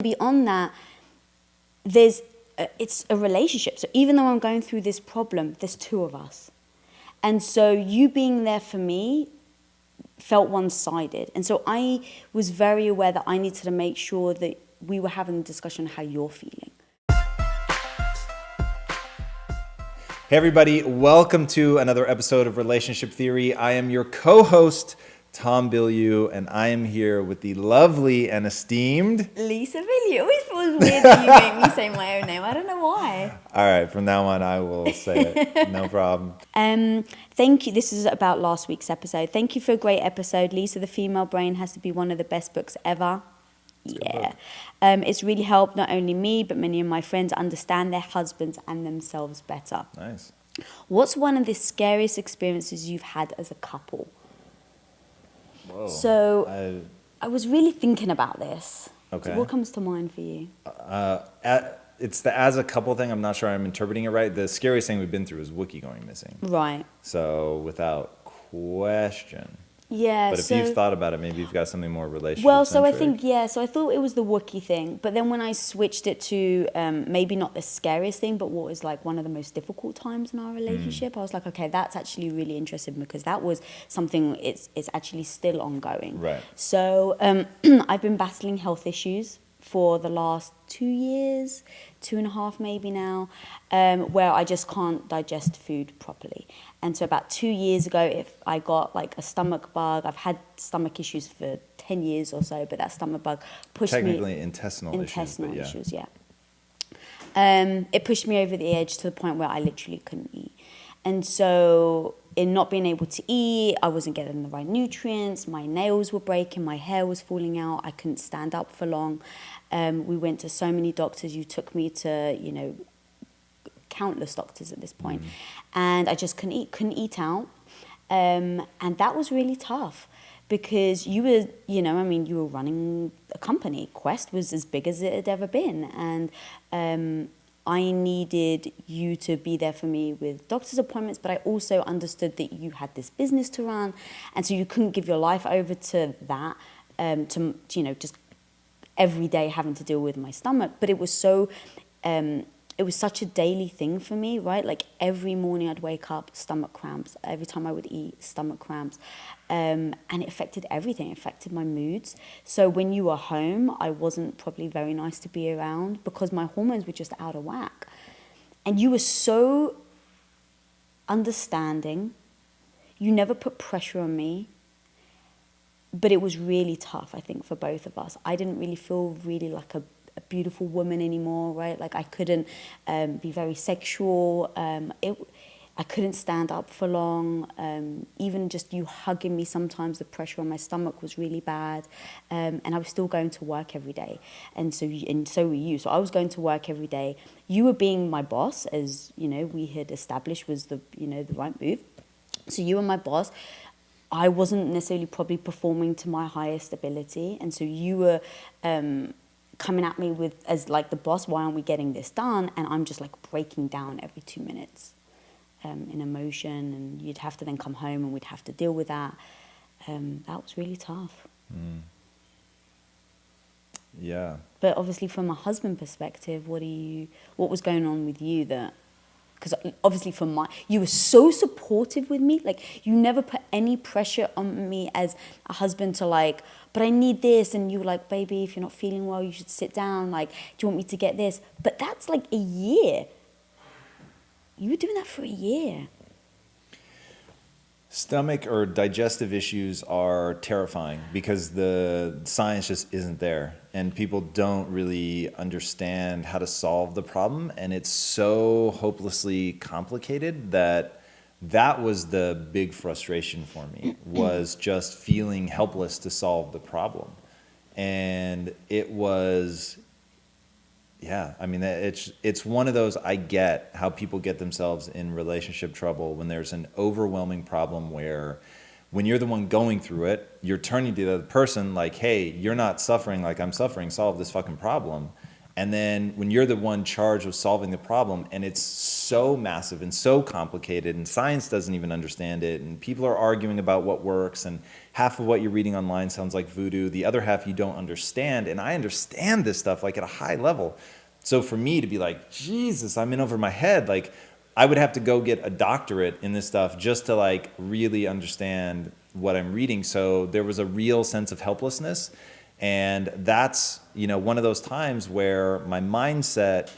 Beyond that, it's a relationship. So even though I'm going through this problem, there's two of us. And so you being there for me felt one-sided. And so I was very aware that I needed to make sure that we were having a discussion on how you're feeling. Hey everybody, welcome to another episode of Relationship Theory. I am your co-host, Tom Bilyeu, and I am here with the lovely and esteemed Lisa Bilyeu. It always feels weird that you make me say my own name. I don't know why. All right, from now on I will say it. No problem. Thank you. This is about last week's episode. Thank you for a great episode. Lisa, The Female Brain has to be one of the best books ever. Yeah. It's really helped not only me, but many of my friends understand their husbands and themselves better. Nice. What's one of the scariest experiences you've had as a couple? Whoa. So I was really thinking about this. Okay. So what comes to mind for you? It's the as a couple thing. I'm not sure I'm interpreting it right. The scariest thing we've been through is Wookiee going missing. Right. So without question. Yeah. But if you've thought about it, maybe you've got something more relationship. Well, so I think, so I thought it was the Wookiee thing. But then when I switched it to maybe not the scariest thing, but what was like one of the most difficult times in our relationship, I was like, okay, that's actually really interesting because that was something, it's actually still ongoing. Right. So I've been battling health issues for the last 2 years, 2.5 maybe now, where I just can't digest food properly. And so about 2 years ago, if I got like a stomach bug, I've had stomach issues for 10 years or so, but that stomach bug pushed me... Technically intestinal issues, yeah. It pushed me over the edge to the point where I literally couldn't eat. And so in not being able to eat, I wasn't getting the right nutrients, my nails were breaking, my hair was falling out, I couldn't stand up for long. We went to so many doctors. You took me to, countless doctors at this point. And I just couldn't eat out. And that was really tough because you were, you were running a company. Quest was as big as it had ever been. And I needed you to be there for me with doctor's appointments, but I also understood that you had this business to run. And so you couldn't give your life over to that, just every day having to deal with my stomach. But it was it was such a daily thing for me, right? Like every morning I'd wake up, stomach cramps. Every time I would eat, stomach cramps. And it affected everything. It affected my moods. So when you were home, I wasn't probably very nice to be around because my hormones were just out of whack. And you were so understanding. You never put pressure on me. But it was really tough, I think, for both of us. I didn't really feel really like a beautiful woman anymore, right? Like I couldn't be very sexual. I couldn't stand up for long. Even just you hugging me sometimes, the pressure on my stomach was really bad. And I was still going to work every day. And so were you. So I was going to work every day. You were being my boss, as we had established was the right move. So you were my boss. I wasn't necessarily probably performing to my highest ability. And so you were coming at me as like the boss, why aren't we getting this done? And I'm just like breaking down every 2 minutes in emotion. And you'd have to then come home and we'd have to deal with that. That was really tough. Yeah. But obviously from a husband perspective, what was going on with you that... Because obviously you were so supportive with me. Like, you never put any pressure on me as a husband to like, but I need this. And you were like, baby, if you're not feeling well, you should sit down. Like, do you want me to get this? But that's like a year. You were doing that for a year. Stomach or digestive issues are terrifying because the science just isn't there and people don't really understand how to solve the problem, and it's so hopelessly complicated that was the big frustration for me, was just feeling helpless to solve the problem. And it was... Yeah, I mean, it's one of those, I get how people get themselves in relationship trouble when there's an overwhelming problem where when you're the one going through it, you're turning to the other person like, hey, you're not suffering like I'm suffering, solve this fucking problem. And then when you're the one charged with solving the problem, and it's so massive and so complicated, and science doesn't even understand it, and people are arguing about what works, and half of what you're reading online sounds like voodoo, the other half you don't understand, and I understand this stuff like at a high level. So for me to be like, Jesus, I'm in over my head, like I would have to go get a doctorate in this stuff just to like really understand what I'm reading. So there was a real sense of helplessness. And that's, one of those times where my mindset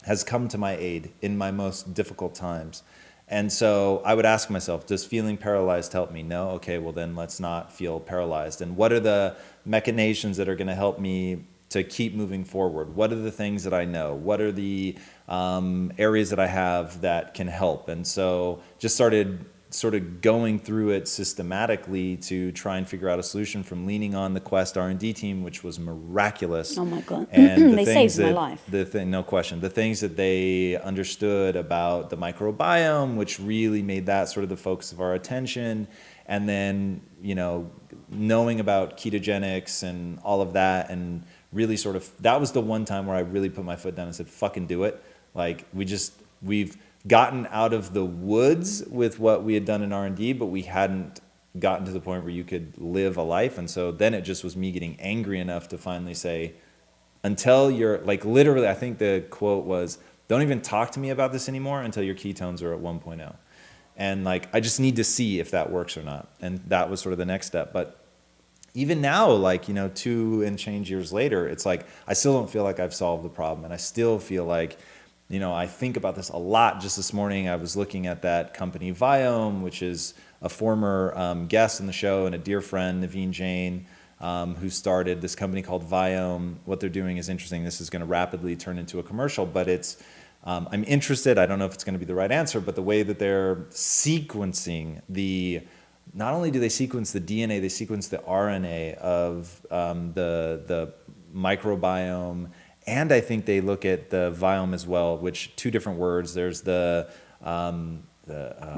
has come to my aid in my most difficult times. And so I would ask myself, does feeling paralyzed help me? No? Okay, well then let's not feel paralyzed. And what are the machinations that are going to help me to keep moving forward? What are the things that I know? What are the areas that I have that can help? And so just started sort of going through it systematically to try and figure out a solution, from leaning on the Quest R&D team, which was miraculous. Oh my God. And they saved my life. No question. The things that they understood about the microbiome, which really made that sort of the focus of our attention. And then, knowing about ketogenics and all of that, and really sort of, that was the one time where I really put my foot down and said, fucking do it. Like we've gotten out of the woods with what we had done in R&D, but we hadn't gotten to the point where you could live a life. And so then it just was me getting angry enough to finally say, until you're like, literally, I think the quote was, don't even talk to me about this anymore until your ketones are at 1.0. And like, I just need to see if that works or not. And that was sort of the next step. But even now, like, 2 and change years later, it's like, I still don't feel like I've solved the problem. And I still feel like, I think about this a lot. Just this morning, I was looking at that company Viome, which is a former guest in the show and a dear friend, Naveen Jain, who started this company called Viome. What they're doing is interesting. This is going to rapidly turn into a commercial, but it's, I'm interested. I don't know if it's going to be the right answer, but the way that they're sequencing not only do they sequence the DNA, they sequence the RNA of the microbiome. And I think they look at the Viome as well, which 2 different words. There's We're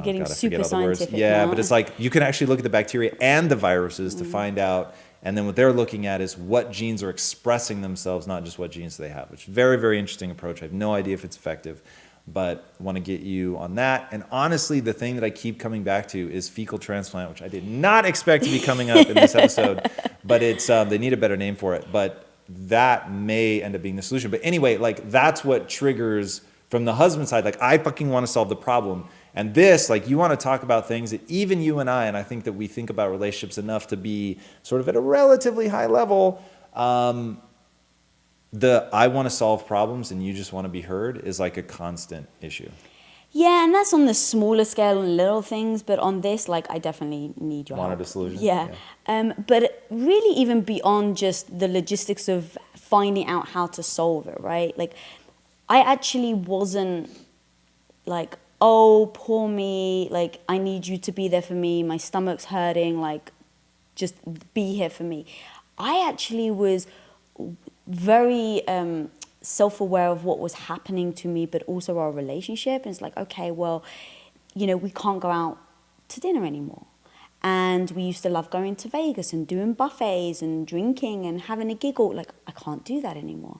getting super scientific Yeah, now. but it's like you can actually look at the bacteria and the viruses to find out. And then what they're looking at is what genes are expressing themselves, not just what genes they have, which is a very, very interesting approach. I have no idea if it's effective, but want to get you on that. And honestly, the thing that I keep coming back to is fecal transplant, which I did not expect to be coming up in this episode, but it's they need a better name for it. But that may end up being the solution. But anyway, like that's what triggers from the husband side. Like I fucking want to solve the problem. And this, like you want to talk about things that even you and I think that we think about relationships enough to be sort of at a relatively high level. I want to solve problems and you just want to be heard is like a constant issue. Yeah, and that's on the smaller scale and little things, but on this, like, I definitely need your help. Wanted a solution? Yeah. But really even beyond just the logistics of finding out how to solve it, right? Like, I actually wasn't like, oh, poor me, like, I need you to be there for me, my stomach's hurting, like, just be here for me. I actually was very self-aware of what was happening to me, but also our relationship. And it's like, okay, well, we can't go out to dinner anymore. And we used to love going to Vegas and doing buffets and drinking and having a giggle. Like, I can't do that anymore.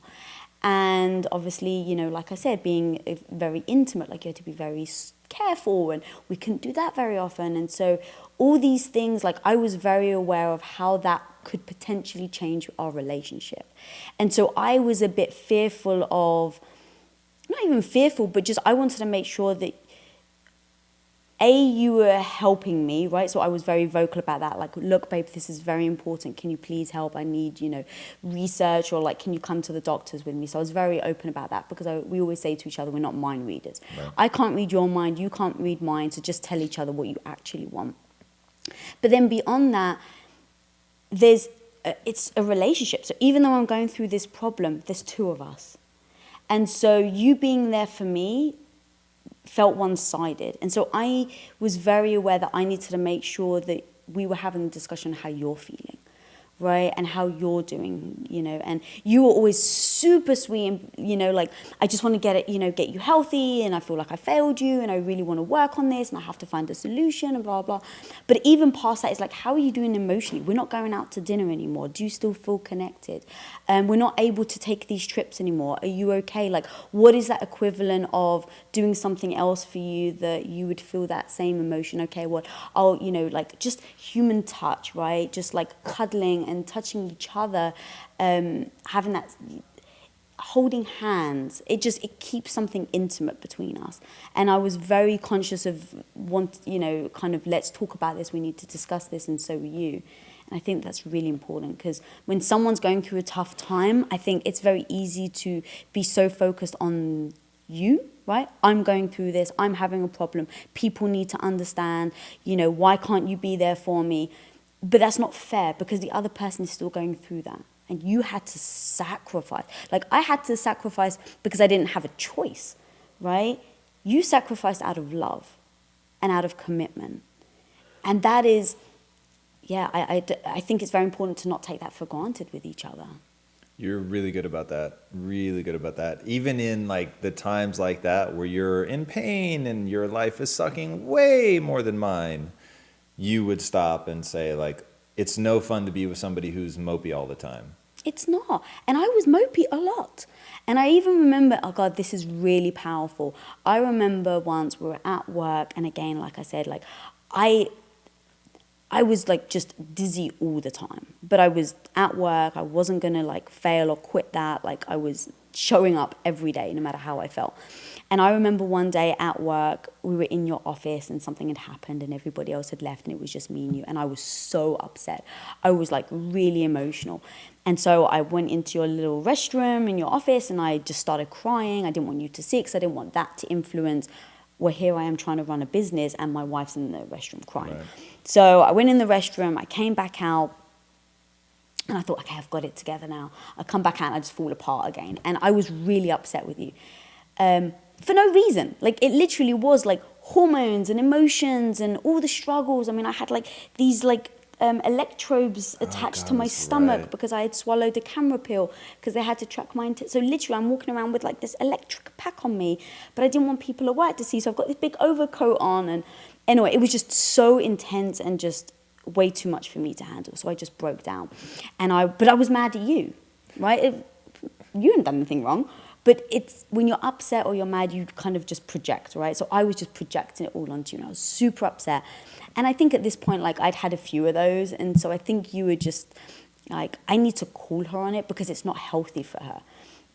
And obviously, like I said, being very intimate, like you had to be very careful, and we couldn't do that very often. And so all these things, like I was very aware of how that could potentially change our relationship. And so I was a bit fearful of, not even fearful, but just I wanted to make sure that you were helping me, right? So I was very vocal about that. Like, look, babe, this is very important. Can you please help? I need, research, or like, can you come to the doctors with me? So I was very open about that because we always say to each other, we're not mind readers. Right. I can't read your mind. You can't read mine. So just tell each other what you actually want. But then beyond that, it's a relationship. So even though I'm going through this problem, there's 2 of us. And so you being there for me felt one-sided. And so I was very aware that I needed to make sure that we were having a discussion on how you're feeling, right? And how you're doing, and you were always super sweet and, like, I just want to get it, get you healthy, and I feel like I failed you, and I really want to work on this, and I have to find a solution, and blah, blah. But even past that, it's like, how are you doing emotionally? We're not going out to dinner anymore. Do you still feel connected? We're not able to take these trips anymore. Are you okay? Like, what is that equivalent of doing something else for you that you would feel that same emotion? Okay, well, I'll, like, just human touch, right? Just like cuddling and touching each other, having that, holding hands. It keeps something intimate between us. And I was very conscious of kind of, let's talk about this. We need to discuss this, and so were you. And I think that's really important, because when someone's going through a tough time, I think it's very easy to be so focused on you, right? I'm going through this. I'm having a problem. People need to understand, why can't you be there for me? But that's not fair, because the other person is still going through that. And you had to sacrifice. Like, I had to sacrifice because I didn't have a choice, right? You sacrificed out of love and out of commitment. And that is, I think it's very important to not take that for granted with each other. You're really good about that. Really good about that. Even in like the times like that where you're in pain and your life is sucking way more than mine, you would stop and say, like, it's no fun to be with somebody who's mopey all the time. It's not. And I was mopey a lot. And I even remember, oh God, this is really powerful. I remember once we were at work, and again, like I said, like, I was like just dizzy all the time. But I was at work. I wasn't going to like fail or quit that. Like, I was showing up every day, no matter how I felt. And I remember one day at work, we were in your office and something had happened and everybody else had left and it was just me and you. And I was so upset. I was like really emotional. And so I went into your little restroom in your office and I just started crying. I didn't want you to see it because I didn't want that to influence, well, here I am trying to run a business and my wife's in the restroom crying. Right. So I went in the restroom, I came back out, and I thought, okay, I've got it together now. I come back out and I just fall apart again. And I was really upset with you. For no reason. Like, it literally was like hormones and emotions and all the struggles. I mean, I had like these like electrodes attached to my stomach because I had swallowed a camera pill because they had to track my so literally I'm walking around with like this electric pack on me, but I didn't want people at work to see, so I've got this big overcoat on. And anyway, it was just so intense and just way too much for me to handle, so I just broke down. But I was mad at you, right? You hadn't done anything wrong. But it's when you're upset or you're mad, you kind of just project, right? So I was just projecting it all onto you, and I was super upset. And I think at this point, like, I'd had a few of those, and so I think you were just like, I need to call her on it because it's not healthy for her.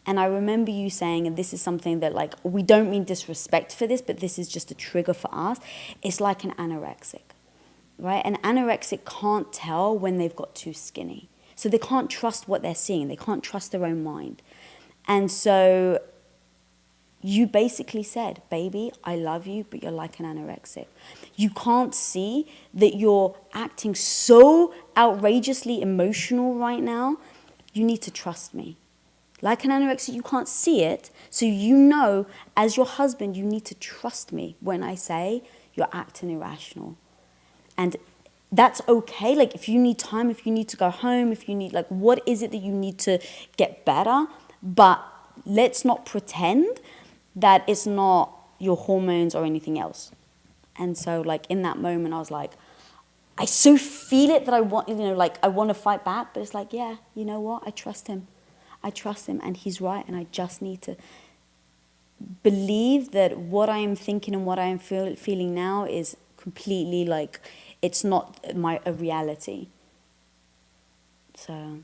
And I remember you saying, and this is something that, like, we don't mean disrespect for this, but this is just a trigger for us. It's like an anorexic, right? An anorexic can't tell when they've got too skinny. So they can't trust what they're seeing. They can't trust their own mind. And so you basically said, baby, I love you, but you're like an anorexic. You can't see that you're acting so outrageously emotional right now. You need to trust me. Like an anorexic, you can't see it. So you know, as your husband, you need to trust me when I say you're acting irrational. And that's okay. Like, if you need time, if you need to go home, if you need, like, what is it that you need to get better? But let's not pretend that it's not your hormones or anything else. And so, like, in that moment, I was like, I so feel it that I want, like, I want to fight back. But it's like, yeah, you know what? I trust him. I trust him, and he's right. And I just need to believe that what I am thinking and what I am feeling now is completely, like, it's not a reality. So...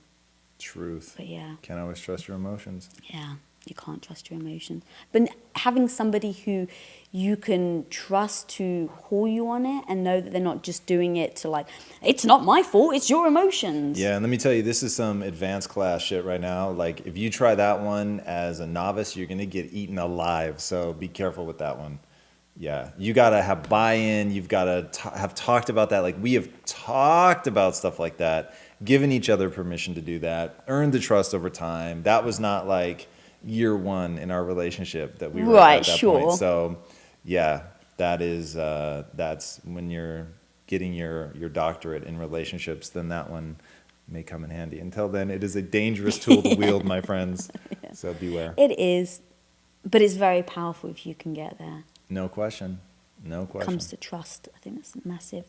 Truth. But yeah. Can't always trust your emotions. Yeah, you can't trust your emotions. But having somebody who you can trust to call you on it and know that they're not just doing it to, like, it's not my fault, it's your emotions. Yeah, and let me tell you, this is some advanced class shit right now. Like, if you try that one as a novice, you're going to get eaten alive. So be careful with that one. Yeah, you got to have buy-in. You've got to have talked about that. Like, we have talked about stuff like that, given each other permission to do that, earned the trust over time. That was not like year one in our relationship that we were at that point. So, yeah, that is that's when you're getting your doctorate in relationships. Then that one may come in handy. Until then, it is a dangerous tool to wield, my friends. So beware. It is, but it's very powerful if you can get there. No question. No question. Comes to trust. I think that's massive.